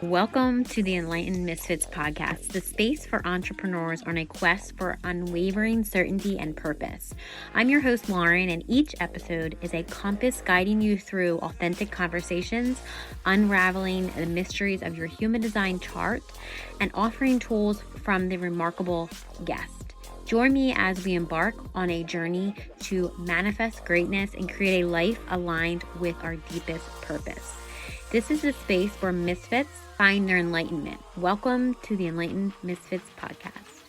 Welcome to the Enlightened Misfits podcast, the space for entrepreneurs on a quest for unwavering certainty and purpose. I'm your host, Lauren, and each episode is a compass guiding you through authentic conversations, unraveling the mysteries of your human design chart, and offering tools from the remarkable guest. Join me as we embark on a journey to manifest greatness and create a life aligned with our deepest purpose. This is the space where misfits find their enlightenment. Welcome to the Enlightened Misfits podcast.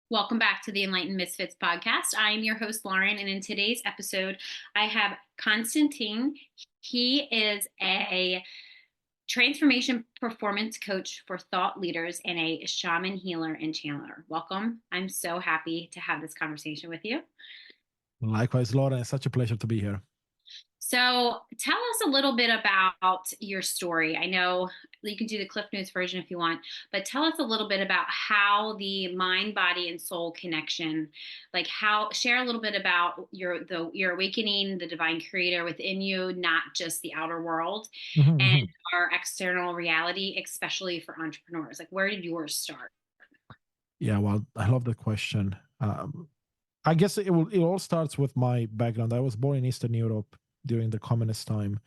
Welcome back to the Enlightened Misfits podcast. I am your host, Lauren, and in today's episode, I have Constantin. He is a transformation performance coach for thought leaders and a shaman healer and channeler. Welcome. I'm so happy to have this conversation with you. Likewise, Lauren. It's such a pleasure to be here. So tell us a little bit about your story. I know you can do the Cliff Notes version if you want, but tell us a little bit about how the mind, body, and soul connection, share a little bit about your awakening, the divine creator within you, not just the outer world and our external reality, especially for entrepreneurs. Like, where did yours start? Yeah, well, I love the question. I guess it all starts with my background. I was born in Eastern Europe during the communist time.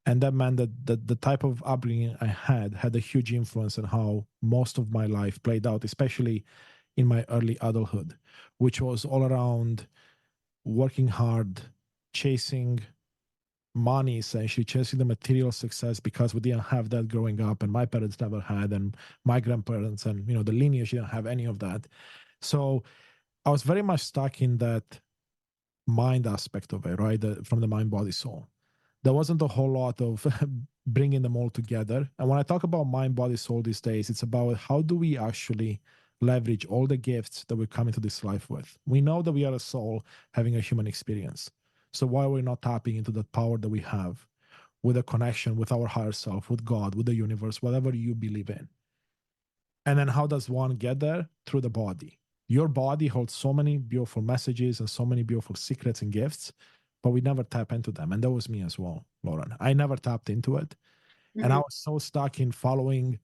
And that meant that the type of upbringing I had a huge influence on how most of my life played out, especially in my early adulthood, which was all around working hard, chasing money, essentially chasing the material success, because we didn't have that growing up, and my parents never had, and my grandparents, and the lineage didn't have any of that. So I was very much stuck in that mind aspect of it, right? From the mind, body, soul. There wasn't a whole lot of bringing them all together. And when I talk about mind, body, soul these days, it's about how do we actually leverage all the gifts that we come into this life with. We know that we are a soul having a human experience. So why are we not tapping into that power that we have with a connection with our higher self, with God, with the universe, whatever you believe in? And then how does one get there? Through the body. Your body holds so many beautiful messages and so many beautiful secrets and gifts, but we never tap into them. And that was me as well, Lauren. I never tapped into it. Mm-hmm. And I was so stuck in following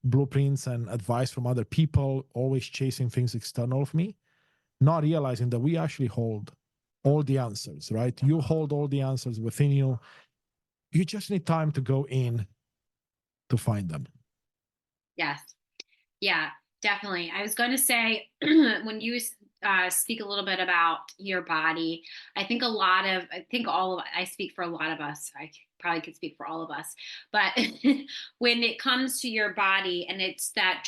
blueprints and advice from other people, always chasing things external of me, not realizing that we actually hold all the answers, right? You hold all the answers within you. You just need time to go in to find them. Yes. Yeah, definitely. I was going to say, when you speak a little bit about your body, I speak for a lot of us. I probably could speak for all of us, but when it comes to your body and it's that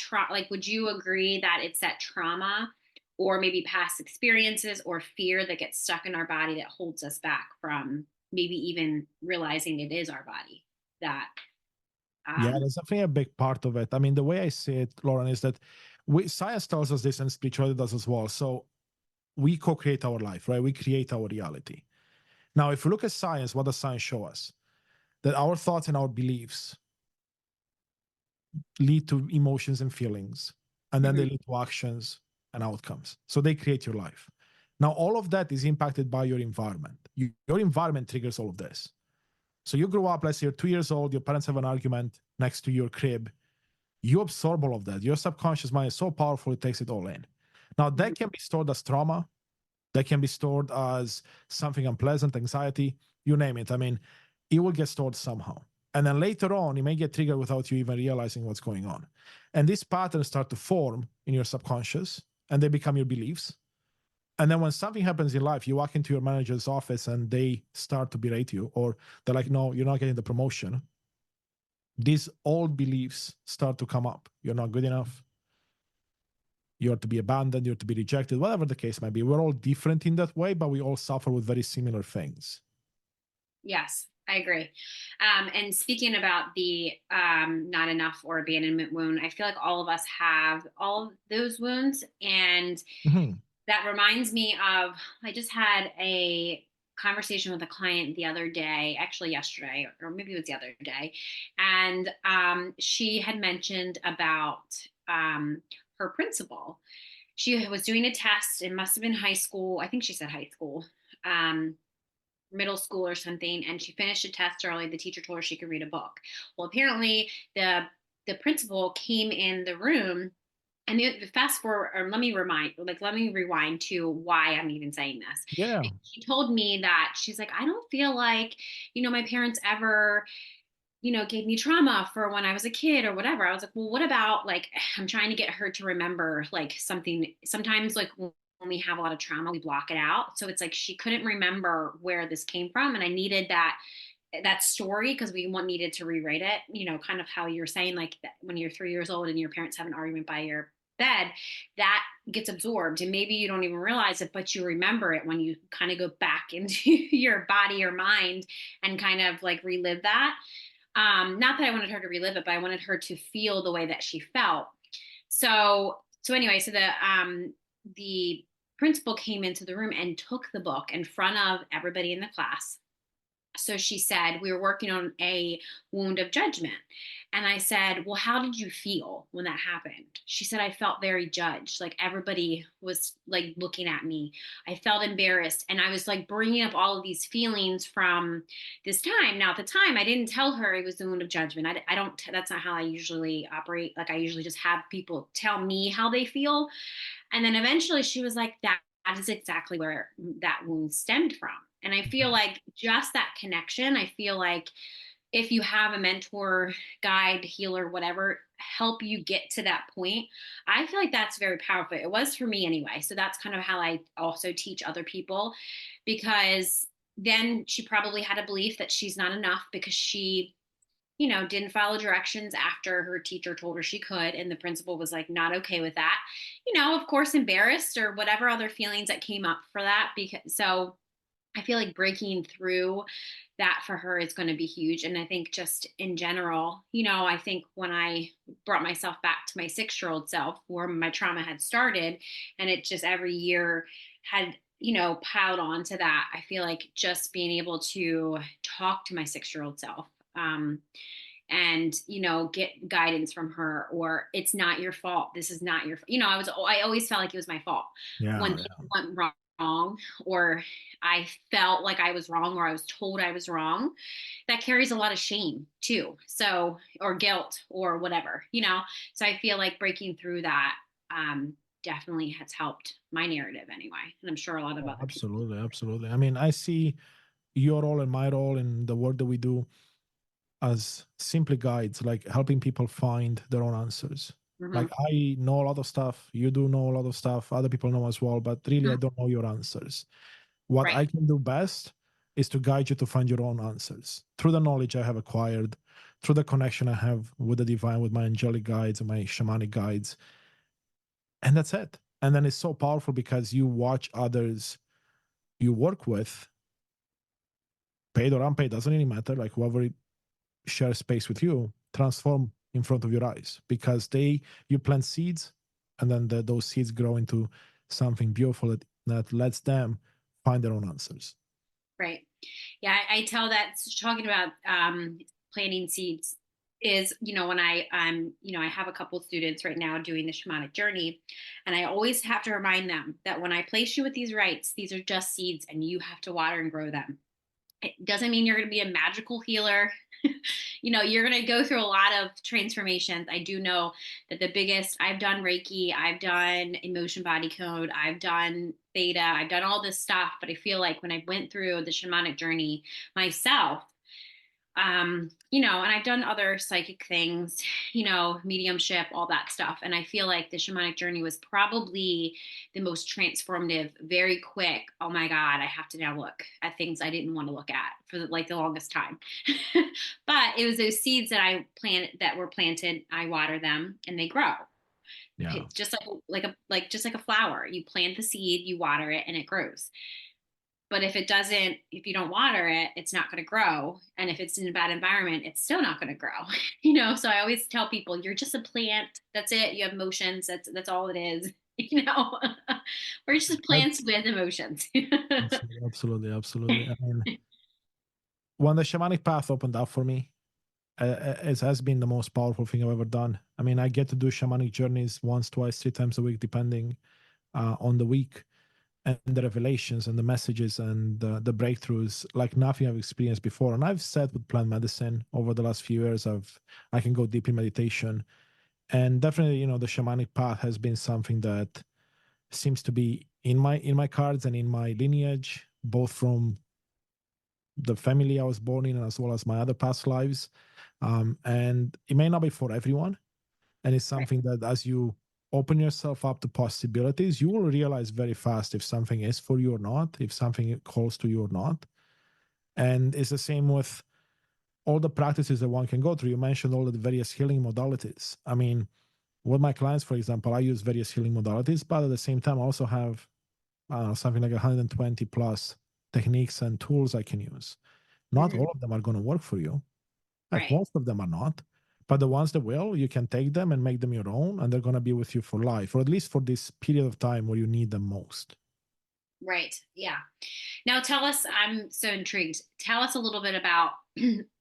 would you agree that it's that trauma or maybe past experiences or fear that gets stuck in our body that holds us back from maybe even realizing it is our body that yeah, that's definitely a big part of it. I mean, the way I see it, Lauren, is that science tells us this and spirituality does as well. So we co-create our life, right? We create our reality. Now, if you look at science, what does science show us? That our thoughts and our beliefs lead to emotions and feelings, and then they lead to actions and outcomes. So they create your life. Now, all of that is impacted by your environment. Your environment triggers all of this. So you grow up, let's say you're 2 years old, your parents have an argument next to your crib. You absorb all of that. Your subconscious mind is so powerful, it takes it all in. Now, that can be stored as trauma. That can be stored as something unpleasant, anxiety, you name it. I mean, it will get stored somehow. And then later on, it may get triggered without you even realizing what's going on. And these patterns start to form in your subconscious, and they become your beliefs. And then when something happens in life, you walk into your manager's office and they start to berate you, or they're like, no, you're not getting the promotion. These old beliefs start to come up. You're not good enough. You're to be abandoned, you're to be rejected, whatever the case might be. We're all different in that way, but we all suffer with very similar things. Yes, I agree. And speaking about the not enough or abandonment wound, I feel like all of us have all of those wounds. And that reminds me of, I just had a conversation with a client the other day, actually yesterday, or maybe it was the other day. And she had mentioned about her principal. She was doing a test. It must have been high school. I think she said high school. middle school or something, and she finished a test early. The teacher told her she could read a book. Well, apparently the principal came in the room, and the fast forward, or let me rewind to why I'm even saying this. Yeah. And she told me that she's like, I don't feel like, my parents ever, gave me trauma for when I was a kid or whatever. I was like, well, what about like, I'm trying to get her to remember like something. Sometimes like when we have a lot of trauma, we block it out. So it's like she couldn't remember where this came from. And I needed that story because needed to rewrite it, kind of how you're saying, like when you're 3 years old and your parents have an argument by your bed, that gets absorbed and maybe you don't even realize it, but you remember it when you kind of go back into your body or mind and kind of like relive that. Not that I wanted her to relive it, but I wanted her to feel the way that she felt. So anyway, so the principal came into the room and took the book in front of everybody in the class. So she said, we were working on a wound of judgment. And I said, well, how did you feel when that happened? She said, I felt very judged. Like everybody was like looking at me. I felt embarrassed. And I was like bringing up all of these feelings from this time. Now, at the time, I didn't tell her it was the wound of judgment. I don't, that's not how I usually operate. Like I usually just have people tell me how they feel. And then eventually she was like, that is exactly where that wound stemmed from. And I feel like just that connection, I feel like if you have a mentor, guide, healer, whatever, help you get to that point, I feel like that's very powerful. It was for me anyway. So that's kind of how I also teach other people, because then she probably had a belief that she's not enough because she didn't follow directions after her teacher told her she could. And the principal was like, not okay with that. Of course, embarrassed or whatever other feelings that came up for that. So I feel like breaking through that for her is going to be huge. And I think just in general, I think when I brought myself back to my 6-year-old self where my trauma had started and it just every year had, piled on to that, I feel like just being able to talk to my 6-year-old self, and get guidance from her, or it's not your fault, this is not your, I always felt like it was my fault when Yeah. things went wrong, or I felt like I was wrong, or I was told I was wrong. That carries a lot of shame too, so, or guilt or whatever, so I feel like breaking through that, definitely has helped my narrative anyway, and I'm sure a lot of Oh, other people. absolutely. Absolutely. I mean, I see your role and my role in the work that we do as simply guides, like helping people find their own answers. Hmm. Like I know a lot of stuff, you do know a lot of stuff, other people know as well, but really I Hmm. don't know your answers. What Right. I can do best is to guide you to find your own answers through the knowledge I have acquired, through the connection I have with the divine, with my angelic guides and my shamanic guides. And that's it. And then it's so powerful because you watch others you work with, paid or unpaid, doesn't really matter, like whoever share space with you, transform in front of your eyes, because you plant seeds and then those seeds grow into something beautiful that lets them find their own answers. Right. Yeah, I tell that, talking about planting seeds is, when I have a couple students right now doing the shamanic journey, and I always have to remind them that when I place you with these rites, these are just seeds and you have to water and grow them. It doesn't mean you're going to be a magical healer. You're going to go through a lot of transformations. I do know that I've done Reiki, I've done emotion body code, I've done theta, I've done all this stuff. But I feel like when I went through the shamanic journey myself, and I've done other psychic things, mediumship, all that stuff. And I feel like the shamanic journey was probably the most transformative, very quick. Oh my God, I have to now look at things I didn't want to look at for like the longest time. But it was those seeds that were planted. I water them and they grow. Yeah. It's just just like a flower. You plant the seed, you water it, and it grows. But if you don't water it, it's not going to grow. And if it's in a bad environment, it's still not going to grow. So I always tell people, you're just a plant. That's it. You have emotions. That's all it is. You know, we're just plants That's with emotions. absolutely, absolutely. I mean, when the shamanic path opened up for me, it has been the most powerful thing I've ever done. I mean, I get to do shamanic journeys once, twice, 3 times a week, depending on the week. and the revelations and the messages and the breakthroughs like nothing I've experienced before. And I've sat with plant medicine over the last few years. I can go deep in meditation, and definitely, the shamanic path has been something that seems to be in my cards and in my lineage, both from the family I was born in as well as my other past lives. And it may not be for everyone, and it's something that as you open yourself up to possibilities, you will realize very fast if something is for you or not, if something calls to you or not. And it's the same with all the practices that one can go through. You mentioned all the various healing modalities. I mean, with my clients, for example, I use various healing modalities, but at the same time, I also have something like 120 plus techniques and tools I can use. Not all of them are going to work for you. Like most of them are not. But the ones that will, you can take them and make them your own, and they're going to be with you for life, or at least for this period of time where you need them most. Right. Yeah. Now tell us, I'm so intrigued. Tell us a little bit about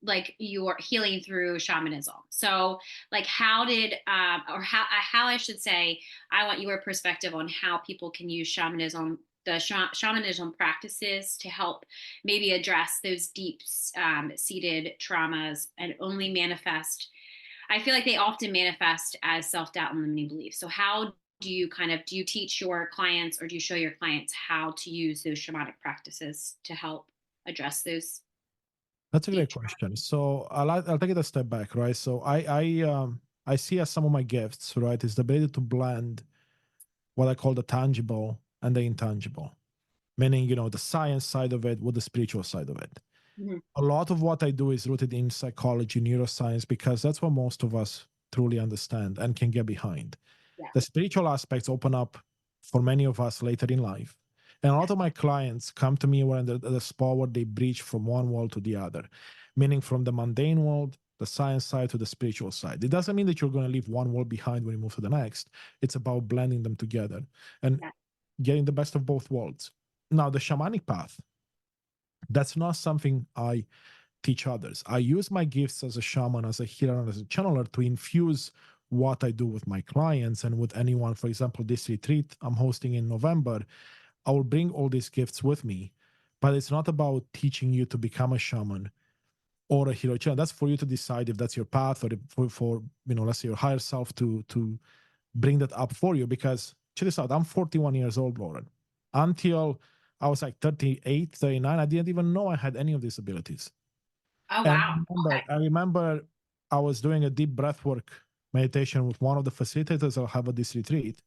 like your healing through shamanism. So like how did, or how I should say, I want your perspective on how people can use shamanism, the shamanism practices to help maybe address those deep seated traumas and only manifest. I feel like they often manifest as self-doubt and limiting beliefs. So how do you teach your clients, or do you show your clients how to use those shamanic practices to help address those? That's a great question. So I'll take it a step back, right? So I see as some of my gifts, right, is the ability to blend what I call the tangible and the intangible, meaning, the science side of it with the spiritual side of it. Mm-hmm. A lot of what I do is rooted in psychology, neuroscience, because that's what most of us truly understand and can get behind. Yeah. The spiritual aspects open up for many of us later in life. And a lot of my clients come to me when at the spot where they breach from one world to the other, meaning from the mundane world, the science side, to the spiritual side. It doesn't mean that you're going to leave one world behind when you move to the next. It's about blending them together and getting the best of both worlds. Now, the shamanic path, that's not something I teach others. I use my gifts as a shaman, as a healer, and as a channeler to infuse what I do with my clients and with anyone. For example, this retreat I'm hosting in November, I will bring all these gifts with me, but it's not about teaching you to become a shaman or a hero channel. That's for you to decide if that's your path, or for let's say your higher self to bring that up for you. Because check this out, I'm 41 years old, Lauren. Until I was like 38, 39, I didn't even know I had any of these abilities. Oh, wow. I remember I was doing a deep breathwork meditation with one of the facilitators I'll have at this retreat.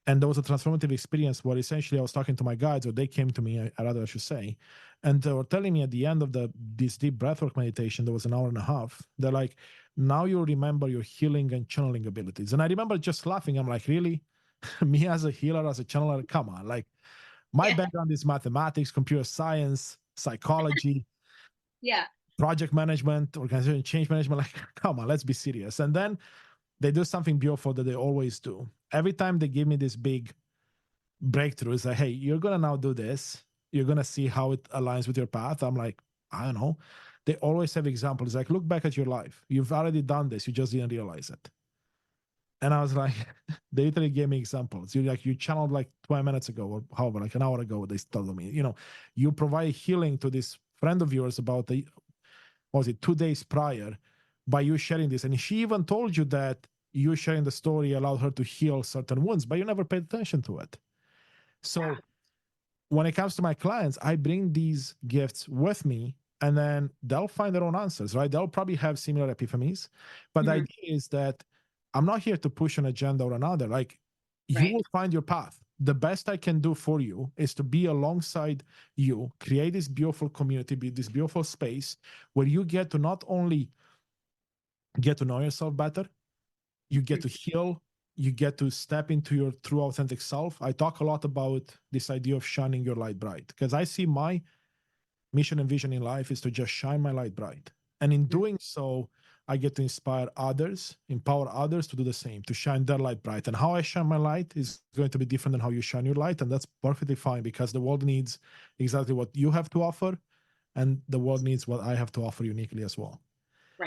And there was a transformative experience where essentially I was talking to my guides, or they came to me, I should say, and they were telling me at the end of this deep breathwork meditation, there was an hour and a half, they're like, now you remember your healing and channeling abilities. And I remember just laughing. I'm like, really? Me as a healer, as a channeler? Come on. Like, my background is mathematics, computer science, psychology. Project management, organization change management. Like, come on, let's be serious. And then they do something beautiful that they always do. Every time they give me this big breakthrough, it's like, hey, you're going to now do this. You're going to see how it aligns with your path. I'm like, I don't know. They always have examples. Like, look back at your life. You've already done this. You just didn't realize it. And I was like, they literally gave me examples. You channeled like 20 minutes ago, or however, like an hour ago, they told me, you provide healing to this friend of yours about 2 days prior by you sharing this. And she even told you that you sharing the story allowed her to heal certain wounds, but you never paid attention to it. So when it comes to my clients, I bring these gifts with me, and then they'll find their own answers, right? They'll probably have similar epiphanies. But the idea is that I'm not here to push an agenda or another. Like, you will find your path. The best I can do for you is to be alongside you, create this beautiful community, this beautiful space where you get to not only get to know yourself better, you get to heal, you get to step into your true authentic self. I talk a lot about this idea of shining your light bright, because I see my mission and vision in life is to just shine my light bright. And in doing so, I get to inspire others, empower others to do the same, to shine their light bright. And how I shine my light is going to be different than how you shine your light. And that's perfectly fine, because the world needs exactly what you have to offer, and the world needs what I have to offer uniquely as well.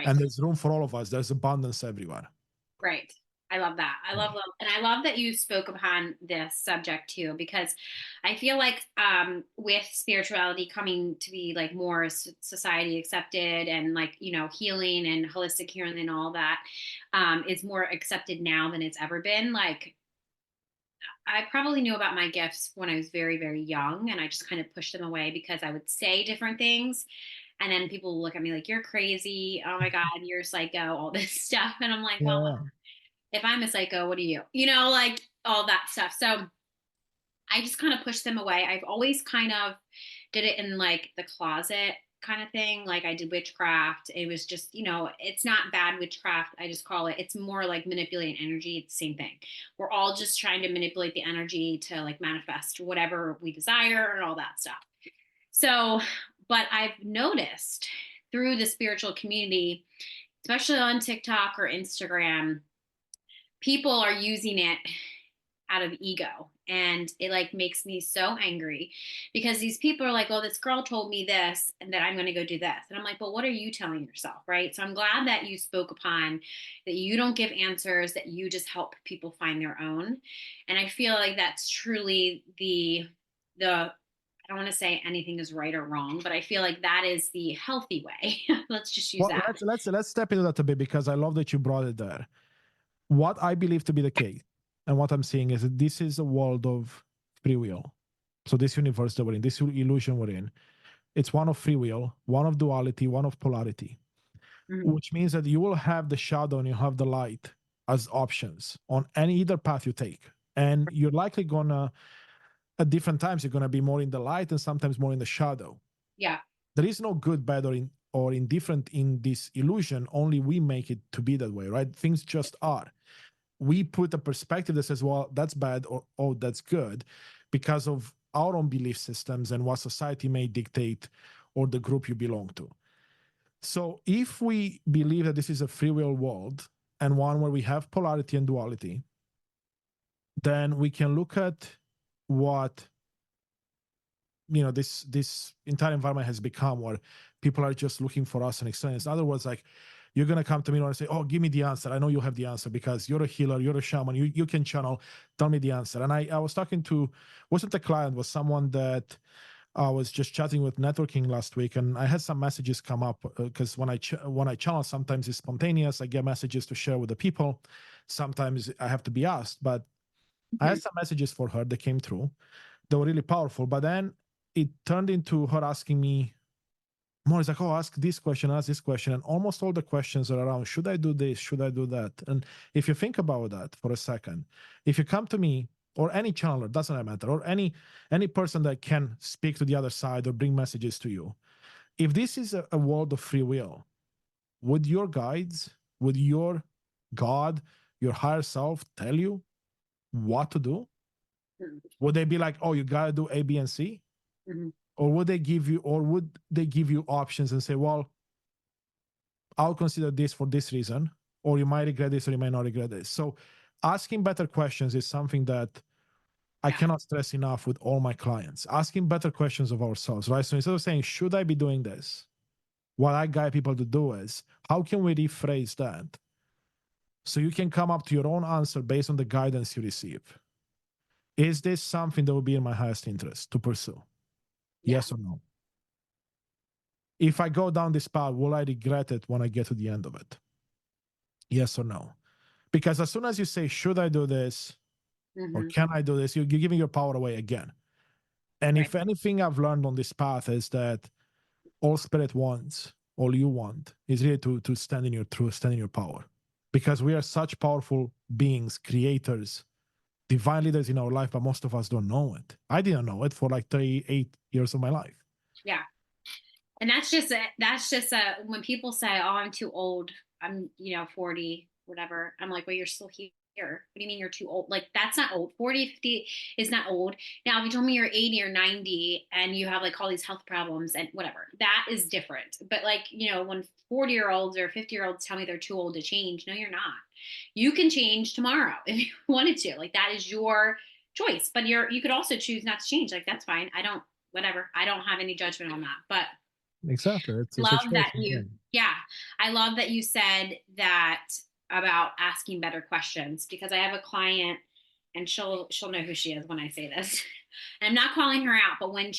And there's room for all of us. There's abundance everywhere. Right. I love that. I Yeah. love, and I love that you spoke upon this subject too, because I feel like with spirituality coming to be like more society accepted and like, you know, healing and holistic healing and all that, is more accepted now than it's ever been. Like, I probably knew about my gifts when I was very, very young, and I just kind of pushed them away because I would say different things. And then people would look at me like, you're crazy. Oh my God, you're a psycho, all this stuff. And I'm like, well, Yeah. if I'm a psycho, what are you? You know, like all that stuff. So I just kind of pushed them away. I've always kind of did it in like the closet kind of thing. Like I did witchcraft. It was just, you know, it's not bad witchcraft. I just call it, it's more like manipulating energy. It's the same thing. We're all just trying to manipulate the energy to like manifest whatever we desire and all that stuff. So, but I've noticed through the spiritual community, especially on TikTok or Instagram, people are using it out of ego, and it like makes me so angry because these people are like, oh, this girl told me this and that I'm going to go do this, and I'm like, well, what are you telling yourself? Right? So I'm glad that you spoke upon that. You don't give answers, that you just help people find their own. And I feel like that's truly the I don't want to say anything is right or wrong, but I feel like that is the healthy way. Let's just use Well, that. let's step into that a bit because I love that you brought it there. What I believe to be the case, and what I'm seeing is that this is a world of free will. So this universe that we're in, this illusion we're in, it's one of free will, one of duality, one of polarity, Mhm. which means that you will have the shadow and you have the light as options on any either path you take. And you're likely gonna, at different times, you're gonna be more in the light and sometimes more in the shadow. Yeah. There is no good, bad, or indifferent in this illusion. Only we make it to be that way, right? Things just are. We put a perspective that says, well, that's bad, or oh, that's good, because of our own belief systems and what society may dictate or the group you belong to. So if we believe that this is a free will world and one where we have polarity and duality, then we can look at what this entire environment has become, where people are just looking for us and externals. In other words, like, you're going to come to me and say, oh, give me the answer. I know you have the answer because you're a healer, you're a shaman, you can channel, tell me the answer. And I was talking to, wasn't a client, was someone that I was just chatting with networking last week, and I had some messages come up because when I channel, sometimes it's spontaneous. I get messages to share with the people. Sometimes I have to be asked, but I Mhm. had some messages for her that came through. They were really powerful. But then it turned into her asking me more. It's like, oh, ask this question, ask this question. And almost all the questions are around, should I do this? Should I do that? And if you think about that for a second, if you come to me or any channeler, doesn't matter, or any person that can speak to the other side or bring messages to you, if this is a world of free will, would your guides, would your God, your higher self tell you what to do? Mhm. Would they be like, oh, you gotta do A, B, and C? Mhm. Or would they give you options and say, well, I'll consider this for this reason, or you might regret this or you might not regret this. So asking better questions is something that I Yeah. cannot stress enough with all my clients. Asking better questions of ourselves, right? So instead of saying, should I be doing this? What I guide people to do is, how can we rephrase that so you can come up to your own answer based on the guidance you receive? Is this something that would be in my highest interest to pursue? Yeah. Yes or no? If I go down this path, will I regret it when I get to the end of it? Yes or no? Because as soon as you say, should I do this or Hmm. can I do this, you're giving your power away again. And Right. if anything I've learned on this path is that all spirit wants, all you want is really to stand in your truth, stand in your power. Because we are such powerful beings, creators, divine leaders in our life, but most of us don't know it. I didn't know it for like 38 years of my life. Yeah. And that's just when people say, oh, I'm too old, I'm, 40, whatever, I'm like, well, you're still here. What do you mean you're too old? Like, that's not old. 40, 50 is not old. Now if you told me you're 80 or 90 and you have like all these health problems and whatever, that is different. But like, when 40-year-olds or 50-year-olds tell me they're too old to change, no, you're not. You can change tomorrow if you wanted to. Like, that is your choice. But you could also choose not to change. Like, that's fine. I don't, whatever, I don't have any judgment on that. But Exactly. It's a love choice. that you, yeah, I love that you said that about asking better questions, because I have a client and she'll know who she is when I say this. And I'm not calling her out, but when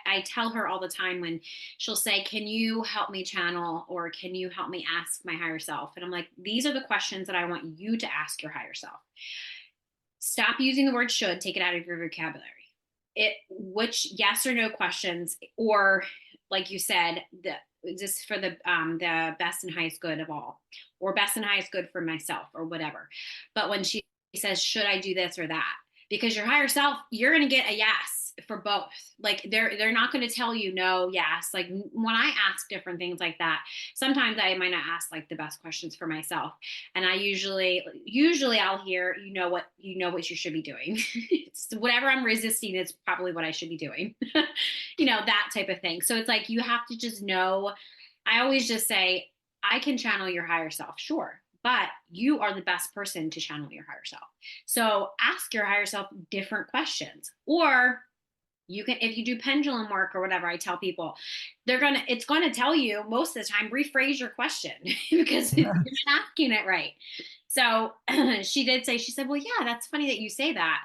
I tell her all the time when she'll say, can you help me channel, or can you help me ask my higher self? And I'm like, these are the questions that I want you to ask your higher self. Stop using the word should, take it out of your vocabulary. Which yes or no questions, or like you said, is this for the best and highest good of all, or best and highest good for myself, or whatever. But when she says, should I do this or that? Because your higher self, you're going to get a yes for both. Like they're not going to tell you no, yes. Like when I ask different things like that, sometimes I might not ask like the best questions for myself. And I usually I'll hear, you know what you should be doing. It's whatever I'm resisting is probably what I should be doing. That type of thing. So it's like, you have to just know. I always just say, I can channel your higher self, sure, but you are the best person to channel your higher self. So ask your higher self different questions. Or you can, if you do pendulum work or whatever, I tell people, it's gonna tell you most of the time, rephrase your question because you're not asking it right. So she did say, she said, well, yeah, that's funny that you say that.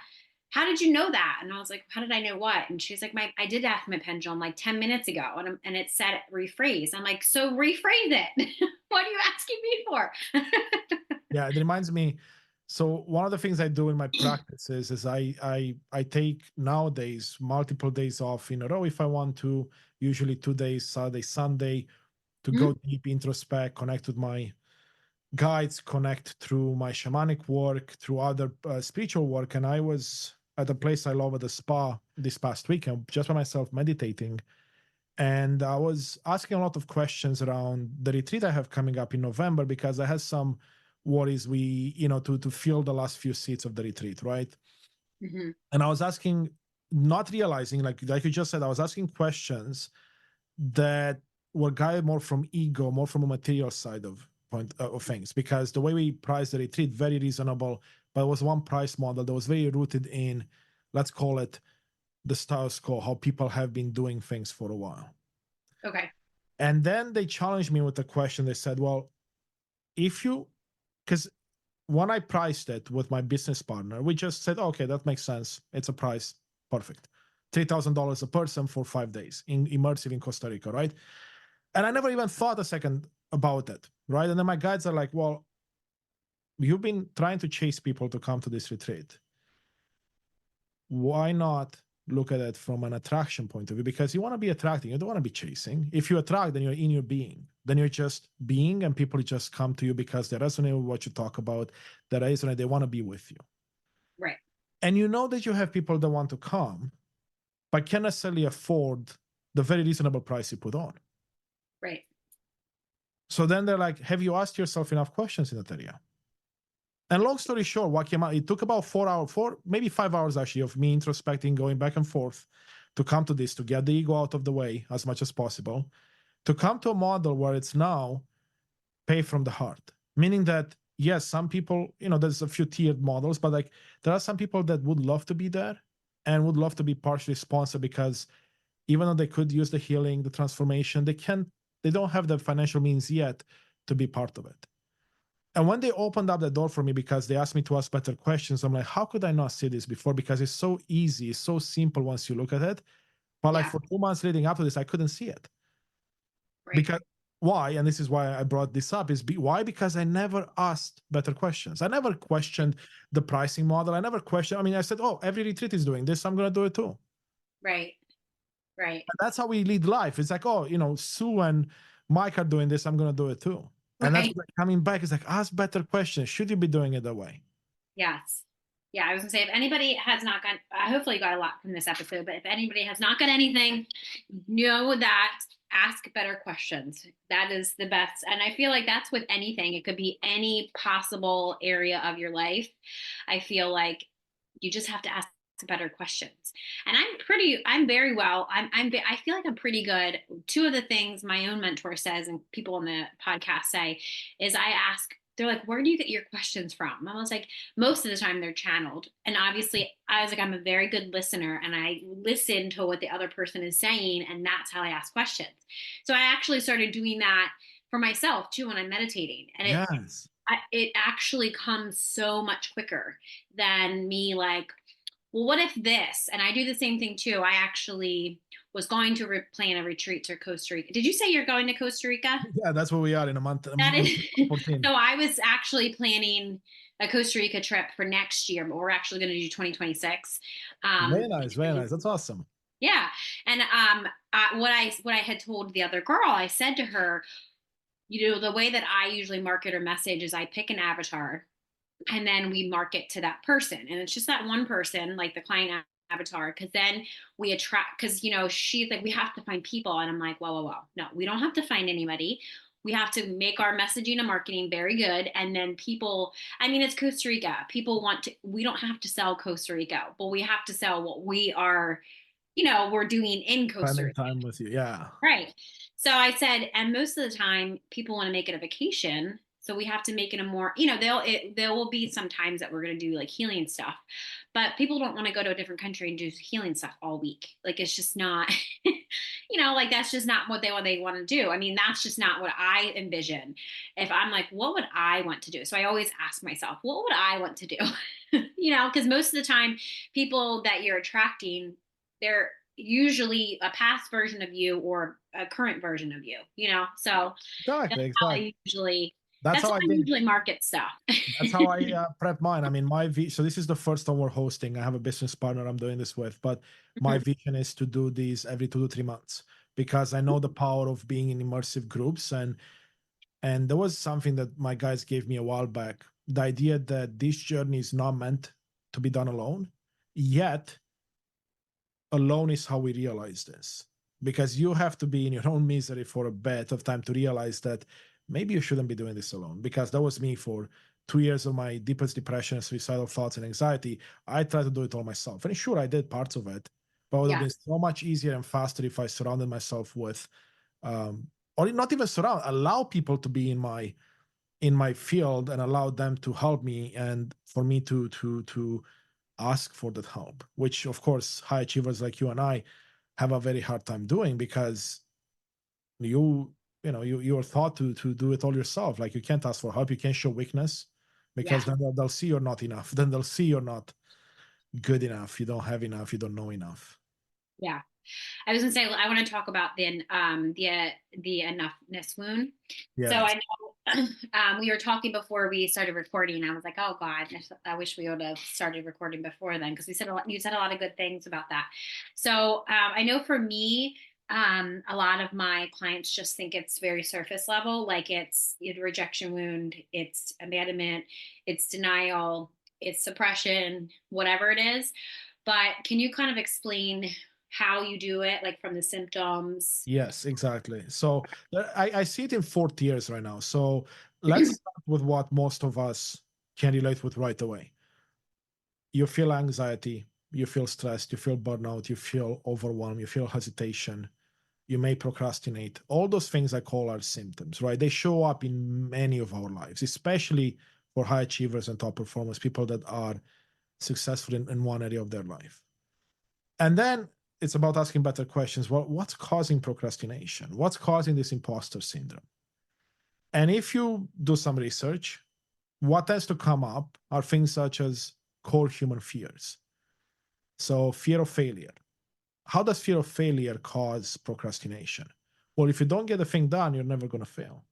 How did you know that? And I was like, how did I know what? And she's like, I did ask my pendulum like 10 minutes ago, and it said rephrase. I'm like, so rephrase it. What are you asking me for? Yeah, it reminds me. So one of the things I do in my practices is I take nowadays multiple days off in a row if I want to, usually 2 days, Saturday, Sunday, to go deep, introspect, connect with my guides, connect through my shamanic work, through other spiritual work. And I was at a place I love at the spa this past weekend, just by myself meditating. And I was asking a lot of questions around the retreat I have coming up in November, because I had some worries to fill the last few seats of the retreat, right? Mm-hmm. And I was asking, not realizing, like you just said, I was asking questions that were guided more from ego, more from a material side of things, because the way we priced the retreat, very reasonable, but it was one price model that was very rooted in, let's call it, the status quo, how people have been doing things for a while. Okay. And then they challenged me with a question. They said, well, because when I priced it with my business partner, we just said, okay, that makes sense. It's a price. Perfect. $3,000 a person for 5 days in immersive in Costa Rica, right? And I never even thought a second about it, right? And then my guides are like, well, you've been trying to chase people to come to this retreat. Why not look at it from an attraction point of view? Because you want to be attracting, you don't want to be chasing. If you attract, then you're in your being. Then you're just being, and people just come to you because they resonate with what you talk about. They want to be with you. Right. And you know that you have people that want to come, but can't necessarily afford the very reasonable price you put on. Right. So then they're like, have you asked yourself enough questions in that area? And long story short, what came out, it took about 4 maybe 5 hours actually, of me introspecting, going back and forth to come to this, to get the ego out of the way as much as possible, to come to a model where it's now pay from the heart. Meaning that, yes, some people, there's a few tiered models, but like there are some people that would love to be there and would love to be partially sponsored, because even though they could use the healing, the transformation, they don't have the financial means yet to be part of it. And when they opened up the door for me, because they asked me to ask better questions, I'm like, how could I not see this before? Because it's so easy, it's so simple once you look at it. But like for 2 months leading up to this, I couldn't see it. Right. Because why? And this is why I brought this up, why? Because I never asked better questions. I never questioned the pricing model. I never questioned. I said, oh, every retreat is doing this, I'm going to do it too. Right. Right. And that's how we lead life. It's like, oh, Sue and Mike are doing this, I'm going to do it too. And that's what coming back is like, ask better questions. Should you be doing it that way? Yes. Yeah, I was gonna say, if anybody has not got, hopefully you got a lot from this episode, but if anybody has not got anything, know that ask better questions. That is the best. And I feel like that's with anything. It could be any possible area of your life. I feel like you just have to ask better questions. And I feel like I'm pretty good. Two of the things my own mentor says, and people on the podcast say, is they're like, where do you get your questions from? I was like, most of the time they're channeled. And obviously I was like, I'm a very good listener, and I listen to what the other person is saying. And that's how I ask questions. So I actually started doing that for myself too when I'm meditating. And yes. it actually comes so much quicker than me like, well, what if this? And I do the same thing too. I actually was going to plan a retreat to Costa Rica. Did you say you're going to Costa Rica? Yeah, that's where we are in a month. That is, 14. so I was actually planning a Costa Rica trip for next year, but we're actually going to do 2026. Very nice, very nice. That's awesome. Yeah. And what I had told the other girl, I said to her, the way that I usually market or message is I pick an avatar and then we market to that person. And it's just that one person, like the client avatar, because then we attract, because, she's like, we have to find people. And I'm like, well, no, we don't have to find anybody. We have to make our messaging and marketing very good. And then people, I mean, it's Costa Rica. People we don't have to sell Costa Rica, but we have to sell what we are, we're doing in Costa Spending Rica. time with you. Yeah. Right. So I said, and most of the time people want to make it a vacation. So we have to make it a more, there will be some times that we're going to do like healing stuff, but people don't want to go to a different country and do healing stuff all week. Like, it's just not, like that's just not what they want to do. I mean, that's just not what I envision. If I'm like, what would I want to do? So I always ask myself, what would I want to do? Because most of the time people that you're attracting, they're usually a past version of you or a current version of you, so Exactly. that's how I usually market stuff. That's how I prep mine. I mean, so this is the first time we're hosting. I have a business partner I'm doing this with, but my vision is to do these every 2 to 3 months because I know the power of being in immersive groups. And there was something that my guys gave me a while back, the idea that this journey is not meant to be done alone, yet alone is how we realize this, because you have to be in your own misery for a bit of time to realize that maybe you shouldn't be doing this alone. Because that was me for 2 years of my deepest depression, suicidal thoughts, and anxiety. I tried to do it all myself, and sure, I did parts of it, but it would have been so much easier and faster if I surrounded myself with or not even allow people to be in my field and allow them to help me, and for me to ask for that help, which of course high achievers like you and I have a very hard time doing, because you're taught to do it all yourself. Like, you can't ask for help, you can't show weakness, because then they'll see you're not enough, then they'll see you're not good enough, you don't have enough, you don't know enough. Yeah. I was gonna say, I want to talk about the enoughness wound. Yes. So I know we were talking before we started recording. I was like, oh God, I wish we would have started recording before then, because you said a lot of good things about that. So I know for me, a lot of my clients just think it's very surface level, like it's a rejection wound, it's abandonment, it's denial, it's suppression, whatever it is. But can you kind of explain how you do it, like from the symptoms? Yes, exactly. So I see it in 4 tiers right now. So let's start with what most of us can relate with right away. You feel anxiety, you feel stressed, you feel burnout, you feel overwhelmed, you feel hesitation, you may procrastinate. All those things I call are symptoms, right? They show up in many of our lives, especially for high achievers and top performers, people that are successful in one area of their life. And then it's about asking better questions. Well, what's causing procrastination? What's causing this imposter syndrome? And if you do some research, what tends to come up are things such as core human fears. So fear of failure. How does fear of failure cause procrastination? Well, if you don't get a thing done, you're never going to fail,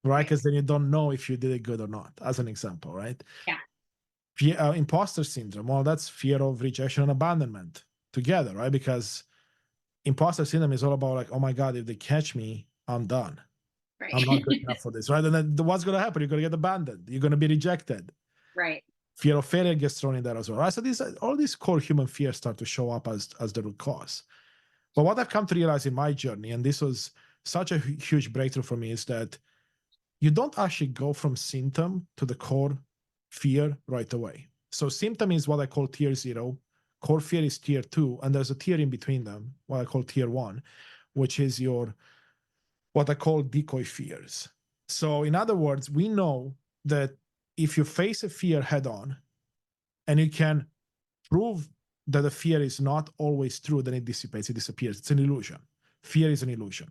right? Because then you don't know if you did it good or not, as an example, right? Yeah. Imposter syndrome. Well, that's fear of rejection and abandonment together, right? Because imposter syndrome is all about like, oh my God, if they catch me, I'm done. Right. I'm not good enough for this, right? And then what's going to happen? You're going to get abandoned. You're going to be rejected. Right. Fear of failure gets thrown in there as well, right? So all these core human fears start to show up as the root cause. But what I've come to realize in my journey, and this was such a huge breakthrough for me, is that you don't actually go from symptom to the core fear right away. So symptom is what I call tier 0. Core fear is tier 2, and there's a tier in between them, what I call tier 1, which is what I call decoy fears. So in other words, we know that if you face a fear head on and you can prove that the fear is not always true, then it dissipates, it disappears. It's an illusion. Fear is an illusion.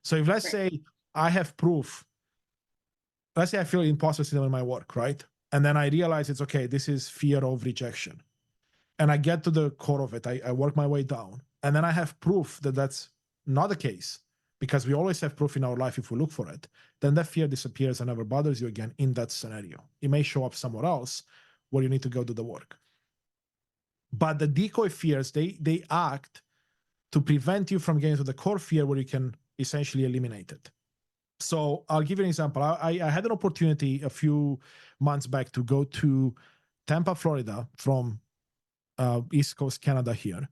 So if let's say I have proof let's say I feel imposter syndrome in my work, right? And then I realize it's okay, this is fear of rejection. And I get to the core of it. I work my way down. And then I have proof that that's not the case, because we always have proof in our life if we look for it. Then that fear disappears and never bothers you again in that scenario. It may show up somewhere else where you need to go do the work. But the decoy fears, they act to prevent you from getting to the core fear where you can essentially eliminate it. So I'll give you an example. I had an opportunity a few months back to go to Tampa, Florida, from East Coast Canada here,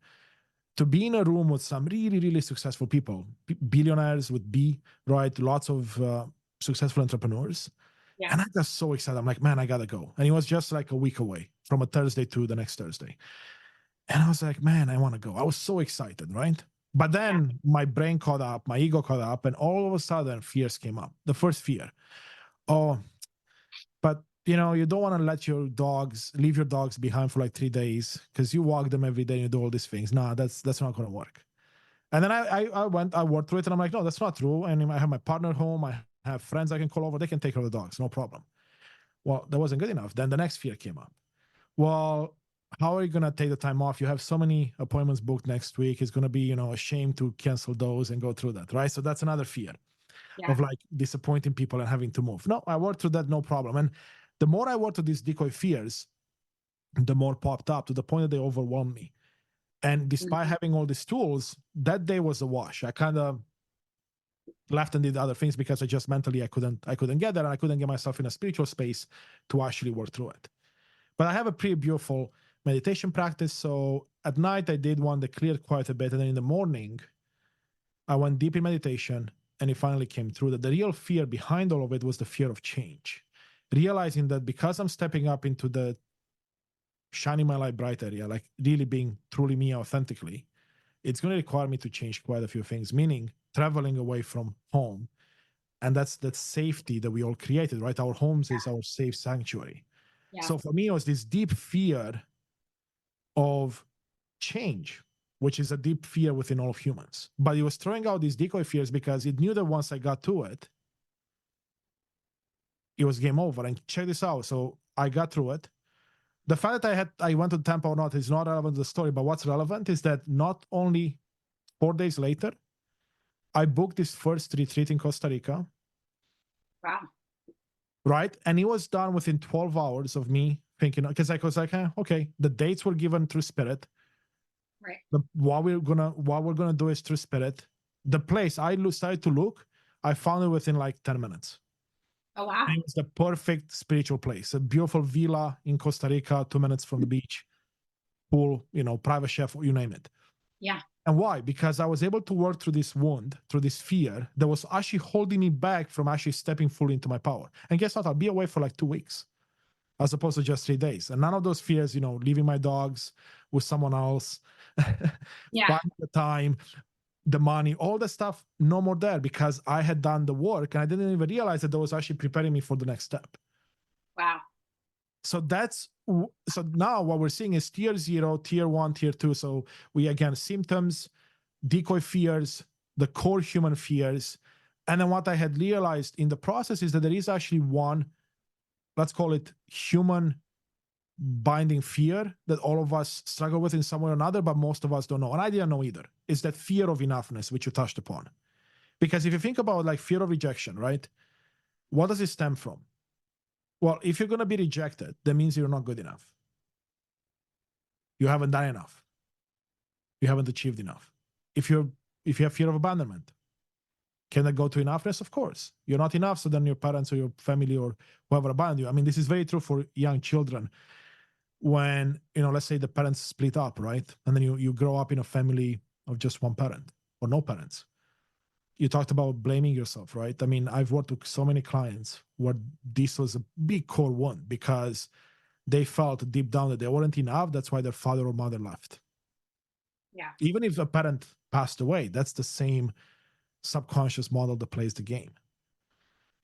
to be in a room with some really, really successful people, billionaires with B, right? Lots of successful entrepreneurs. Yeah. And I got so excited. I'm like, man, I got to go. And it was just like a week away from a Thursday to the next Thursday. And I was like, man, I want to go. I was so excited, right? But then my brain caught up, my ego caught up, and all of a sudden fears came up. The first fear, oh, but you know, you don't want to let your dogs, leave your dogs behind for like 3 days because you walk them every day and you do all these things. Nah, that's not going to work. And then I worked through it and I'm like, no, that's not true. And I have my partner home. I have friends I can call over. They can take care of the dogs. No problem. Well, that wasn't good enough. Then the next fear came up. Well, how are you going to take the time off? You have so many appointments booked next week. It's going to be, you know, a shame to cancel those and go through that, right? So that's another fear of like disappointing people and having to move. No, I worked through that, no problem. And the more I worked with these decoy fears, the more popped up to the point that they overwhelmed me. And despite having all these tools, that day was a wash. I kind of left and did other things because I just mentally I couldn't get there, and I couldn't get myself in a spiritual space to actually work through it. But I have a pretty beautiful meditation practice. So at night I did one that cleared quite a bit, and then in the morning I went deep in meditation, and it finally came through that the real fear behind all of it was the fear of change. Realizing that because I'm stepping up into the shining my light bright area, like really being truly me authentically, it's going to require me to change quite a few things, meaning traveling away from home. And that's that safety that we all created, right? Our homes is our safe sanctuary. So for me, it was this deep fear of change, which is a deep fear within all of humans. But it was throwing out these decoy fears because it knew that once I got to it, it was game over. And check this out. So I got through it. The fact that I went to Tampa or not is not relevant to the story, but what's relevant is that not only 4 days later, I booked this first retreat in Costa Rica. Wow. Right? And it was done within 12 hours of me thinking, because I was like, okay, the dates were given through Spirit. Right. What we're gonna do is through Spirit. The place I started to look, I found it within like 10 minutes. Oh, wow. It was the perfect spiritual place. A beautiful villa in Costa Rica, 2 minutes from the beach, pool, you know, private chef, you name it. Yeah. And why? Because I was able to work through this wound, through this fear that was actually holding me back from actually stepping fully into my power. And guess what? I'll be away for like 2 weeks as opposed to just 3 days. And none of those fears, you know, leaving my dogs with someone else, finding the time, the money, all the stuff, no more there because I had done the work and I didn't even realize that was actually preparing me for the next step. Wow. So now what we're seeing is tier 0, tier 1, tier 2. So we, again, symptoms, decoy fears, the core human fears. And then what I had realized in the process is that there is actually one, let's call it human binding fear that all of us struggle with in some way or another, but most of us don't know. And I didn't know either. It's that fear of enoughness, which you touched upon. Because if you think about like fear of rejection, right? What does it stem from? Well, if you're going to be rejected, that means you're not good enough. You haven't done enough. You haven't achieved enough. If you have fear of abandonment, can that go to enoughness? Of course. You're not enough, so then your parents or your family or whoever abandoned you. I mean, this is very true for young children. When, you know, let's say the parents split up, right? And then you grow up in a family of just one parent or no parents. You talked about blaming yourself, right? I mean, I've worked with so many clients where this was a big core one because they felt deep down that they weren't enough. That's why their father or mother left. Yeah. Even if a parent passed away, that's the same subconscious model that plays the game.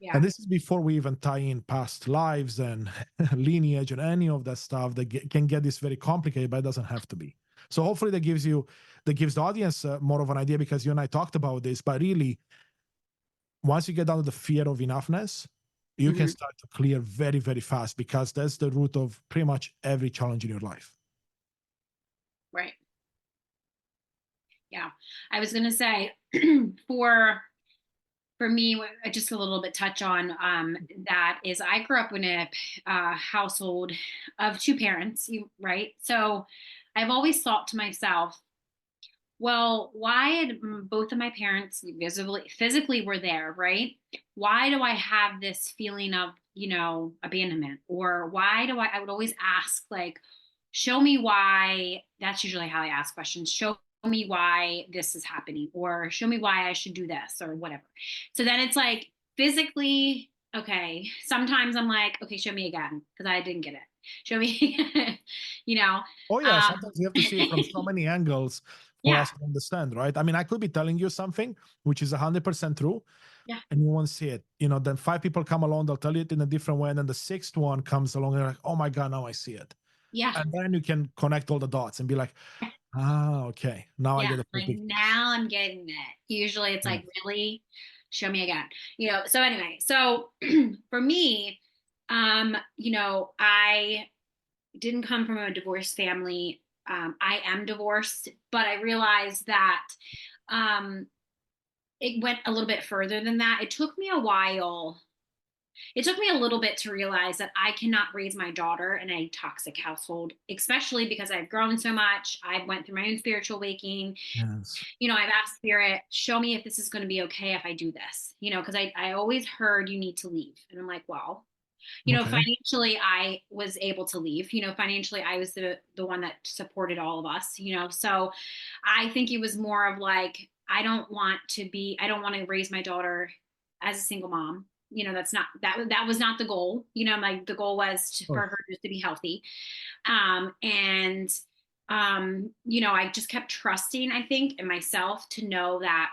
Yeah. And this is before we even tie in past lives and lineage and any of that stuff that can get this very complicated, but it doesn't have to be. So hopefully that gives the audience more of an idea, because you and I talked about this, but really, once you get down to the fear of enoughness, you can Hmm. start to clear very, very fast, because that's the root of pretty much every challenge in your life. Right. Yeah. I was going to say for for me, just a little bit touch on that is I grew up in a household of two parents, right? So I've always thought to myself, well, why had both of my parents visibly, physically were there, right? Why do I have this feeling of, abandonment? Or why do I would always ask, like, show me why, that's usually how I ask questions. Show me why this is happening, or show me why I should do this, or whatever. So then it's like physically, okay. Sometimes I'm like, okay, show me again, because I didn't get it. Show me, you know. Oh yeah, Um, sometimes you have to see it from so many angles for yeah, us to understand, right? I mean, I could be telling you something which is 100% true, yeah, and you won't see it. Then five people come along, they'll tell you it in a different way, and then the sixth one comes along, and you're like, oh my god, now I see it. yeah. And then you can connect all the dots and be like, ah, okay, now I Yeah, get the full like picture. now I'm getting it. Usually it's Yeah. like, really, show me again. So anyway, so for me, I didn't come from a divorced family. I am divorced, but I realized that um it went a little bit further than that. It took me a while. It took me a little bit to realize that I cannot raise my daughter in a toxic household, especially because I've grown so much. I went through my own spiritual awakening. Yes. I've asked Spirit, show me if this is going to be okay if I do this, because I always heard you need to leave. And I'm like, well, Okay. financially, I was able to leave. Financially, I was the one that supported all of us. So I think it was more of like, I don't want to raise my daughter as a single mom. That's not that was not the goal. Like the goal was Of for course. her just to be healthy. And I just kept trusting, I think, in myself to know that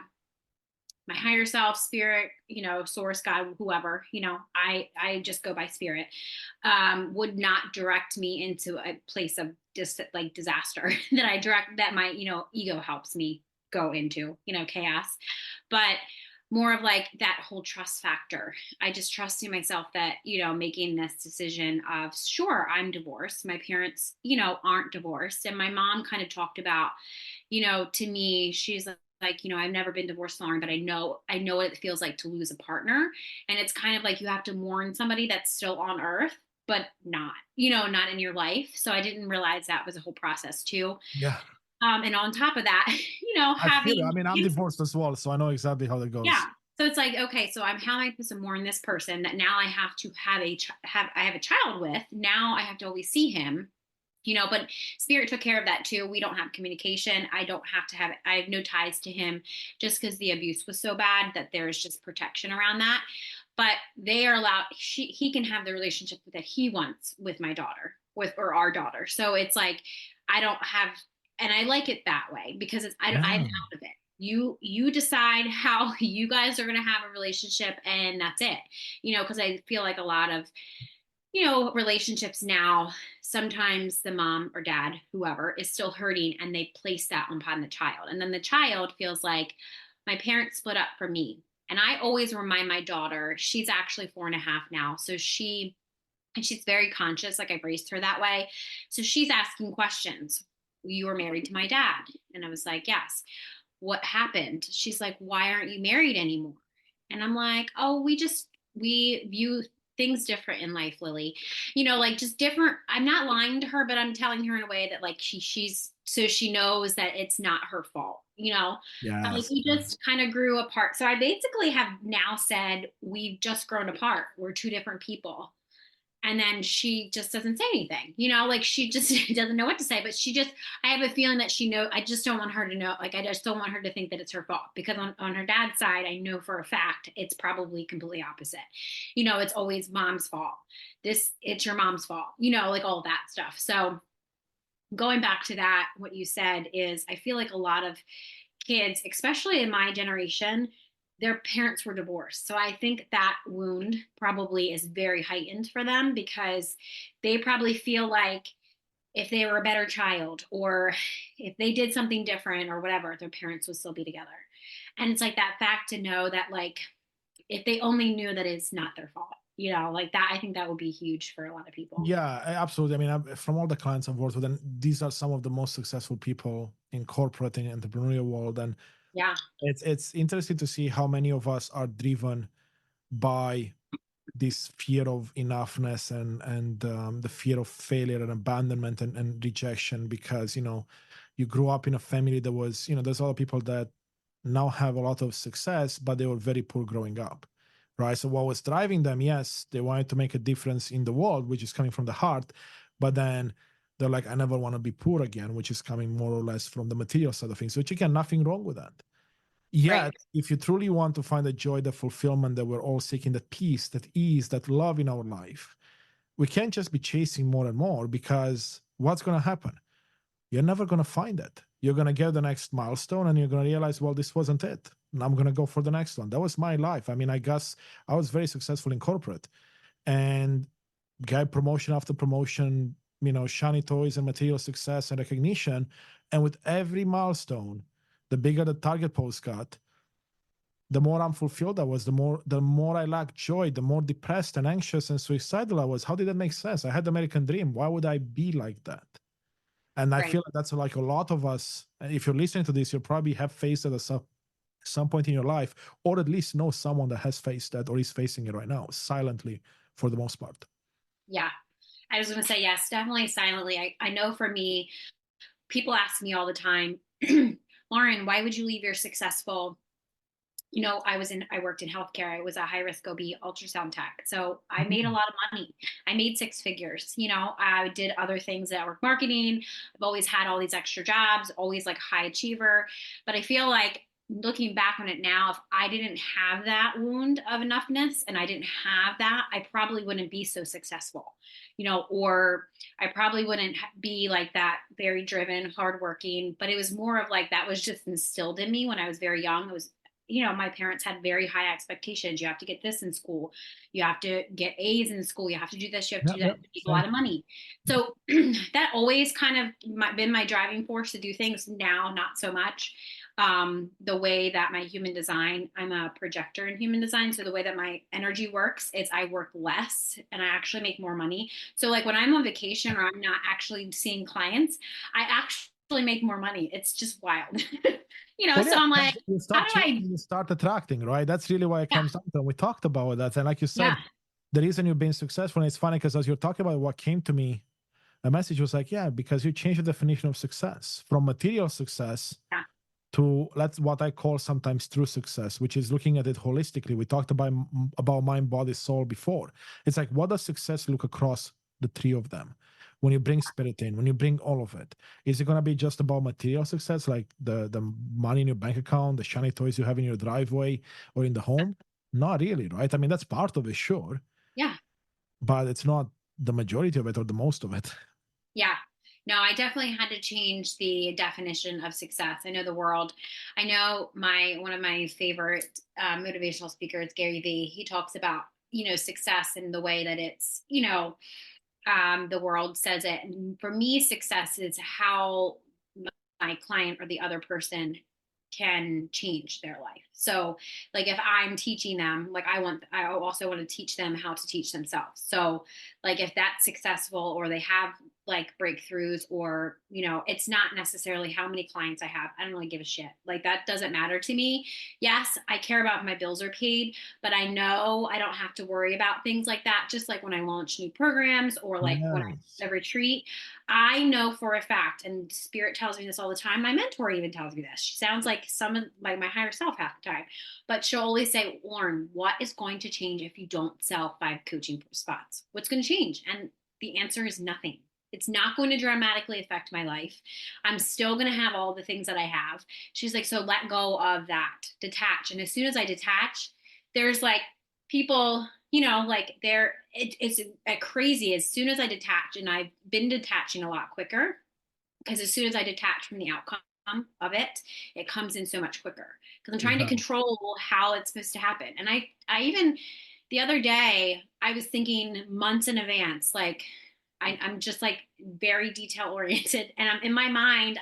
my higher self, spirit, source, God, whoever, I just go by spirit, would not direct me into a place of like disaster that my, ego helps me go into, chaos. But more of like that whole trust factor. I just trust in myself that, making this decision of, sure, I'm divorced. My parents, aren't divorced. And my mom kind of talked about, to me, she's like, I've never been divorced long, but I know what it feels like to lose a partner. And it's kind of like you have to mourn somebody that's still on earth, but not in your life. So I didn't realize that was a whole process too. Yeah. And on top of that, I feel it. I having mean, I'm kids. divorced as well, so I know exactly how that Yeah. goes. So it's like, okay, so how am I supposed to mourn this person that now I have to have a child with? Now I have to always see him, but spirit took care of that too. We don't have communication. I have no ties to him, just because the abuse was so bad that there's just protection around that. But they are allowed, he can have the relationship that he wants with my daughter, or our daughter. So it's like, I don't have, and I like it that way, because I'm Yeah. out of it. You decide how you guys are going to have a relationship, and that's it. Because I feel like a lot of, relationships now, sometimes the mom or dad, whoever, is still hurting, and they place that upon the child. And then the child feels like, my parents split up for me. And I always remind my daughter, she's actually 4.5 now. So she's very conscious, like I've raised her that way. So she's asking questions. You were married to my dad. And I was like, yes. What happened? She's like, why aren't you married anymore? And I'm like, oh, we view things different in life, Lily. Like just different. I'm not lying to her, but I'm telling her in a way that like she's so she knows that it's not her fault. I'm like, Yes. we just kind of grew apart. So I basically have now said we've just grown apart. We're two different people. And then she just doesn't say anything, like she just doesn't know what to say. But I have a feeling that I just don't want her to know, like I just don't want her to think that it's her fault, because on her dad's side, I know for a fact it's probably completely opposite. It's always mom's fault. It's your mom's fault, like all that stuff. So going back to that, what you said is, I feel like a lot of kids, especially in my generation, their parents were divorced. So I think that wound probably is very heightened for them, because they probably feel like if they were a better child, or if they did something different or whatever, their parents would still be together. And it's like that fact to know that, like, if they only knew that it's not their fault, like that. I think that would be huge for a lot of people. Yeah, absolutely. I mean, from all the clients I've worked with, and these are some of the most successful people in corporate and entrepreneurial world. And Yeah. it's interesting to see how many of us are driven by this fear of enoughness and the fear of failure and abandonment and rejection, because you grew up in a family that was, there's a lot of people that now have a lot of success, but they were very poor growing up, right? So what was driving them? Yes, they wanted to make a difference in the world, which is coming from the heart, but then they're like, I never want to be poor again, which is coming more or less from the material side of things, which again, nothing wrong with that. Right. Yet, if you truly want to find the joy, the fulfillment that we're all seeking, that peace, that ease, that love in our life, we can't just be chasing more and more, because what's going to happen? You're never going to find it. You're going to get the next milestone and you're going to realize, well, this wasn't it. And I'm going to go for the next one. That was my life. I mean, I guess I was very successful in corporate and got promotion after promotion, shiny toys and material success and recognition. And with every milestone, the bigger the target post got, the more unfulfilled I was, the more I lacked joy, the more depressed and anxious and suicidal I was. How did that make sense? I had the American dream. Why would I be like that? And I Right. feel like that's like a lot of us. If you're listening to this, you probably have faced it at some point in your life, or at least know someone that has faced that or is facing it right now, silently for the most part. Yeah. I was going to say, yes, definitely silently. I know for me, people ask me all the time, Lauren, why would you leave your successful, I worked in healthcare. I was a high risk OB ultrasound tech. So I made a Mm. lot of money. I made six figures. I did other things, network marketing. I've always had all these extra jobs, always like high achiever. But I feel like looking back on it now, if I didn't have that wound of enoughness and I didn't have that, I probably wouldn't be so successful, or I probably wouldn't be like that, very driven, hardworking. But it was more of like that was just instilled in me when I was very young. It was, my parents had very high expectations. You have to get this in school. You have to get A's in school. You have to do this. You have to Yep, do that. yep, To make a same. lot of money. So that always kind of been my driving force to do things. Now, not so much. The way that my human design, I'm a projector in human design. So the way that my energy works is I work less and I actually make more money. So like when I'm on vacation or I'm not actually seeing clients, I actually make more money. It's just wild. Well, So yeah, I'm like, because you how stop do chasing, I, you start attracting, right? That's really why it yeah, comes down to. And we talked about that. And like you yeah, said, the reason you've been successful, and it's funny because as you're talking about what came to me, a message was like, yeah, because you changed the definition of success from material success yeah, to that's what I call sometimes true success, which is looking at it holistically. We talked about mind, body, soul before. It's like, what does success look across the three of them? When you bring spirit in, when you bring all of it, is it going to be just about material success, like the money in your bank account, the shiny toys you have in your driveway or in the home? Not really, right? I mean, that's part of it, sure, yeah, but it's not the majority of it or the most of it. yeah. No, I definitely had to change the definition of success. I know the world. I know one of my favorite motivational speakers, Gary Vee. He talks about success in the way that it's the world says it. And for me, success is how my client or the other person can change their life. So like if I'm teaching them, like I also want to teach them how to teach themselves. So like if that's successful or they have like breakthroughs or, it's not necessarily how many clients I have. I don't really give a shit. Like that doesn't matter to me. Yes, I care about my bills are paid, but I know I don't have to worry about things like that. Just like when I launch new programs or like when Yes. I retreat, I know for a fact, and Spirit tells me this all the time. My mentor even tells me this. She sounds like like my higher self half the time, but she'll always say, Lauren, what is going to change if you don't sell 5 coaching spots? What's going to change? And the answer is nothing. It's not going to dramatically affect my life. I'm still going to have all the things that I have. She's like, so let go of that, detach. And as soon as I detach, there's like people, like it's crazy. As soon as I detach, and I've been detaching a lot quicker, because as soon as I detach from the outcome of it, it comes in so much quicker because I'm trying to Yeah. control how it's supposed to happen. And I even the other day I was thinking months in advance, like I'm just like very detail oriented, and I'm in my mind.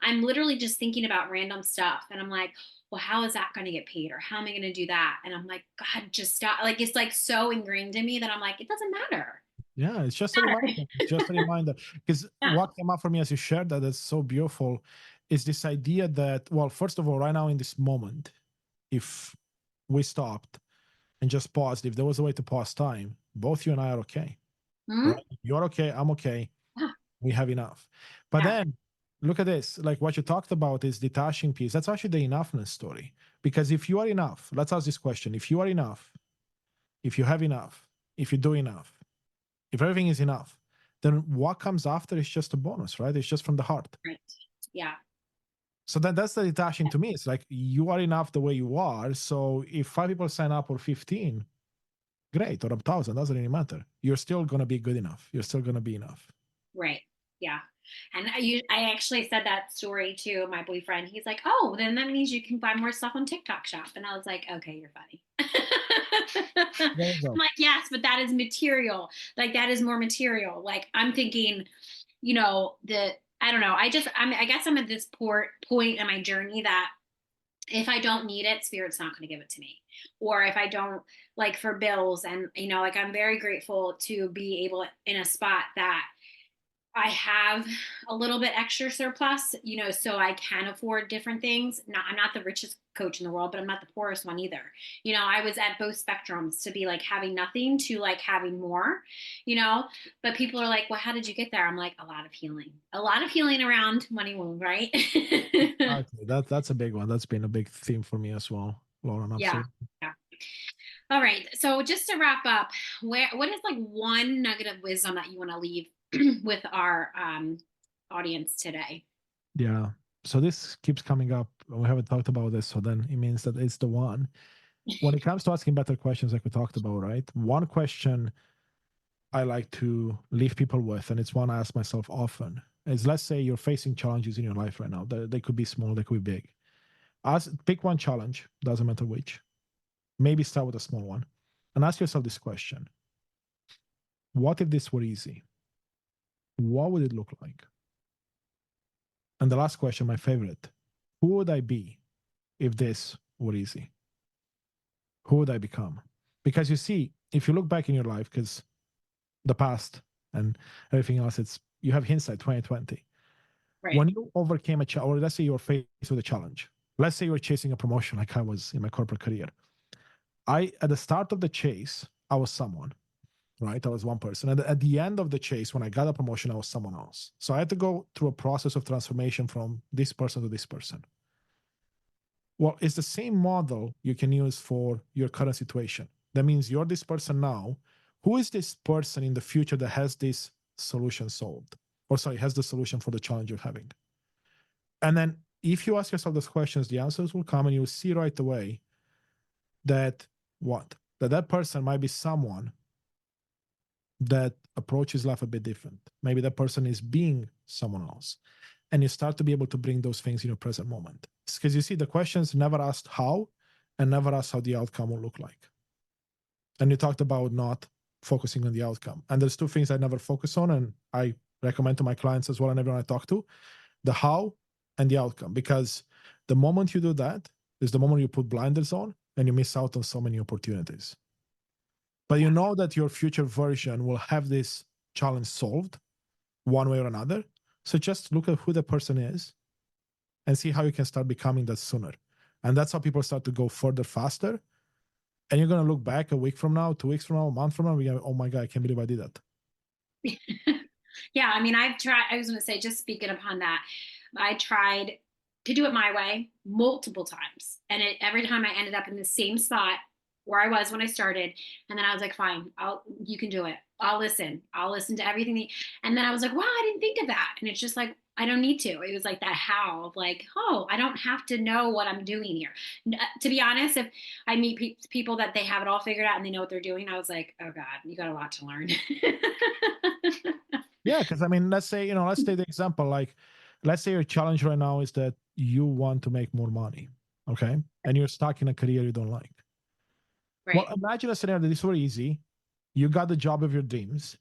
I'm literally just thinking about random stuff, and I'm like, well, how is that going to get paid? Or how am I going to do that? And I'm like, God, just stop. Like, it's like so ingrained in me that I'm like, it doesn't matter. Yeah, it's just a reminder. It's just a reminder. Because Yeah. what came up for me as you shared that is so beautiful is this idea that, well, first of all, right now in this moment, if we stopped and just paused, if there was a way to pause time, both you and I are okay. Mhm. Right? You're okay, I'm okay. Yeah. We have enough. But Yeah. then look at this. Like what you talked about is detaching piece. That's actually the enoughness story. Because if you are enough, let's ask this question. If you are enough, if you have enough, if you do enough, if everything is enough, then what comes after is just a bonus, right? It's just from the heart. Right. Yeah. So that's the detaching to me. It's like you are enough the way you are. So if 5 people sign up or 15, great, or 1,000, doesn't really matter. You're still gonna be good enough. You're still gonna be enough. Right. Yeah. And I actually said that story to my boyfriend. He's like, "Oh, then that means you can buy more stuff on TikTok Shop." And I was like, "Okay, you're funny." There you I'm go. like, "Yes, but that is material. Like that is more material." Like I'm thinking, you know, I don't know. I guess I'm at this point in my journey that if I don't need it, Spirit's not going to give it to me. Or if I don't, like, for bills, and like, I'm very grateful to be able in a spot that I have a little bit extra surplus, so I can afford different things. I'm not the richest coach in the world, but I'm not the poorest one either. I was at both spectrums, to be like having nothing to like having more, but people are like, well, how did you get there? I'm like, a lot of healing around money wound, right? Okay, that's a big one. That's been a big theme for me as well, Lauren. Yeah. Absolutely. Yeah. All right. So just to wrap up, what is like one nugget of wisdom that you want to leave with our audience today? Yeah. So this keeps coming up. We haven't talked about this, so then it means that it's the one. When it comes to asking better questions, like we talked about, right? One question I like to leave people with, and it's one I ask myself often, is let's say you're facing challenges in your life right now. They could be small, they could be big. Pick one challenge, doesn't matter which. Maybe start with a small one, and ask yourself this question: what if this were easy? What would it look like? And the last question, my favorite: who would I be if this were easy? Who would I become? Because you see, if you look back in your life, because the past and everything else, it's you have hindsight 2020. Right. When you overcame a challenge, or let's say you're faced with a challenge, let's say you're chasing a promotion like I was in my corporate career. At the start of the chase, I was someone, right? I was one person. And at the end of the chase, when I got a promotion, I was someone else. So I had to go through a process of transformation from this person to this person. Well, it's the same model you can use for your current situation. That means you're this person now. Who is this person in the future that has this solution solved? Or sorry, has the solution for the challenge you're having? And then if you ask yourself those questions, the answers will come and you'll see right away that what? That person might be someone that approaches life a bit different. Maybe that person is being someone else. And you start to be able to bring those things in your present moment. Because you see, the questions never asked how and never asked how the outcome will look like. And you talked about not focusing on the outcome. And there's two things I never focus on, and I recommend to my clients as well and everyone I talk to: the how and the outcome. Because the moment you do that is the moment you put blinders on and you miss out on so many opportunities. But you Yeah. know that your future version will have this challenge solved one way or another. So just look at who the person is and see how you can start becoming that sooner. And that's how people start to go further faster. And you're going to look back a week from now, 2 weeks from now, a month from now, and oh my God, I can't believe I did that. Yeah, I mean, I was going to say, just speaking upon that, I tried to do it my way multiple times. And every time I ended up in the same spot where I was when I started. And then I was like, fine, you can do it. I'll listen. I'll listen to everything. And then I was like, wow, I didn't think of that. And it's just like, I don't need to. It was like that how of like, oh, I don't have to know what I'm doing here. To be honest, if I meet people that they have it all figured out and they know what they're doing, I was like, oh God, you got a lot to learn. Yeah, because I mean, let's take the example. Like, let's say your challenge right now is that you want to make more money, okay? And you're stuck in a career you don't like. Well, Right. imagine a scenario that is very easy. You got the job of your dreams.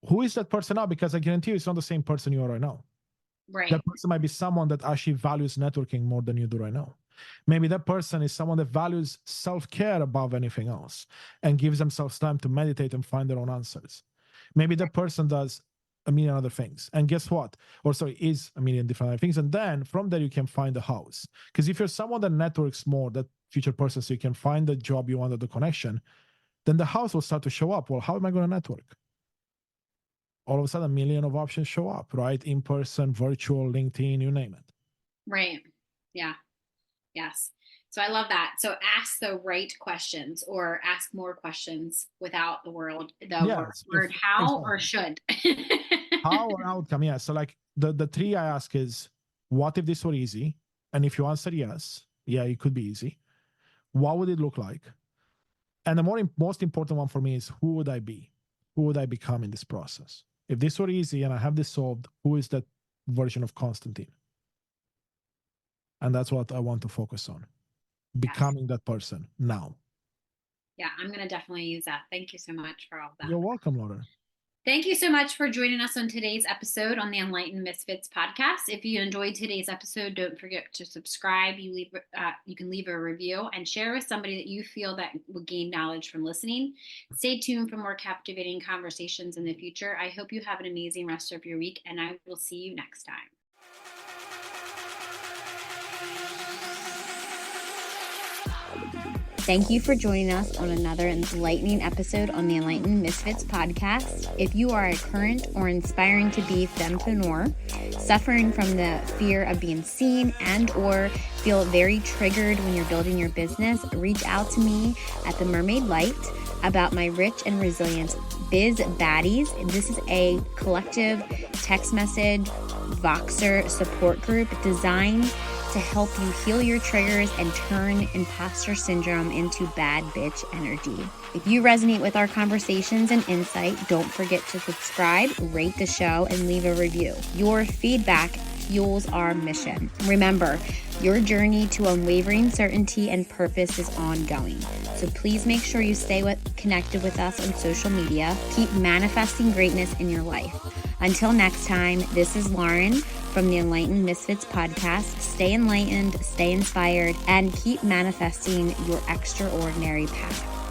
Who is that person now? Because I guarantee you it's not the same person you are right now. Right. That person might be someone that actually values networking more than you do right now. Maybe that person is someone that values self-care above anything else and gives themselves time to meditate and find their own answers. Maybe that person does a million other things. And guess what? Or sorry, is a million different other things. And then from there, you can find a house. Because if you're someone that networks more, that future person, so you can find the job you want or the connection, then the house will start to show up. Well, how am I going to network? All of a sudden, a million of options show up, right? In person, virtual, LinkedIn, you name it. Right. Yeah. Yes. So I love that. So ask the right questions, or ask more questions without the word how or should. How or outcome, yeah. So like the three I ask is, what if this were easy? And if you answer yes, yeah, it could be easy. What would it look like? And the most important one for me is, who would I be? Who would I become in this process? If this were easy and I have this solved, who is that version of Constantin? And that's what I want to focus on. Becoming that person now. Yeah, I'm going to definitely use that. Thank you so much for all of that. You're welcome, Laura. Thank you so much for joining us on today's episode on the Enlightened Misfits podcast. If you enjoyed today's episode, don't forget to subscribe. You can leave a review and share with somebody that you feel that would gain knowledge from listening. Stay tuned for more captivating conversations in the future. I hope you have an amazing rest of your week, and I will see you next time. Thank you for joining us on another enlightening episode on the Enlightened Misfits podcast. If you are a current or inspiring to be fempreneur, suffering from the fear of being seen and or feel very triggered when you're building your business, reach out to me at The Mermaid Light about my Rich and Resilient Biz Baddies. This is a collective text message Voxer support group designed to help you heal your triggers and turn imposter syndrome into bad bitch energy. If you resonate with our conversations and insight, don't forget to subscribe, rate the show, and leave a review. Your feedback fuels our mission. Remember, your journey to unwavering certainty and purpose is ongoing. So please make sure you stay connected with us on social media. Keep manifesting greatness in your life. Until next time, this is Lauren from the Enlightened Misfits podcast. Stay enlightened, stay inspired, and keep manifesting your extraordinary path.